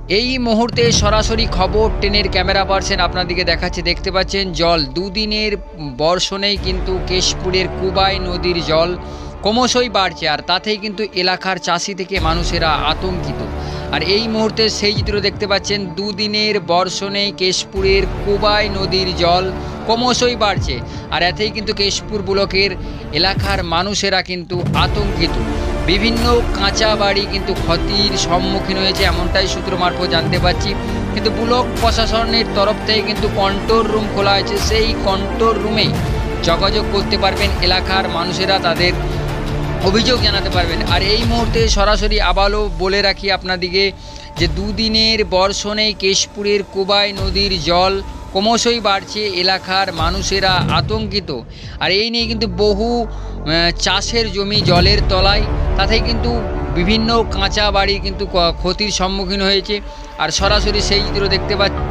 এই মুহূর্তে সরাসরি খবর ট্রেনের ক্যামেরা পার্সন আপনাদেরকে দেখাচ্ছে। দেখতে পাচ্ছেন জল দুদিনের বর্ষণেই কিন্তু কেশপুরের কুবাই নদীর জল ক্রমশই বাড়ছে, আর তাতেই কিন্তু এলাকার চাষি থেকে মানুষেরা আতঙ্কিত। আর এই মুহূর্তে সেই চিত্র দেখতে পাচ্ছেন, দুদিনের বর্ষণেই কেশপুরের কুবাই নদীর জল ক্রমশই বাড়ছে, আর এতেই কিন্তু কেশপুর ব্লকের এলাকার মানুষেরা কিন্তু আতঙ্কিত। বিভিন্ন কাঁচা বাড়ি কিন্তু ক্ষতির সম্মুখীন হয়েছে, এমনটাই সূত্র মারফত জানতে পারছি। কিন্তু ব্লক প্রশাসনের তরফ থেকে কিন্তু কন্ট্রোল রুম খোলা হয়েছে, সেই কন্ট্রোল রুমেই যোগাযোগ করতে পারবেন এলাকার মানুষেরা, তাদের অভিযোগ জানাতে পারবেন। আর এই মুহূর্তে সরাসরি আবারও বলে রাখি আপনাদিকে যে দুদিনের বর্ষণেই কেশপুরের কুবাই নদীর জল ক্রমশই বাড়ছে, এলাকার মানুষেরা আতঙ্কিত। আর এই নিয়ে কিন্তু বহু চাষের জমি জলের তলায়, তাতেই কিন্তু বিভিন্ন কাঁচা বাড়ি কিন্তু ক্ষতির সম্মুখীন হয়েছে। আর সরাসরি সেই চিত্র দেখতে পাচ্ছি।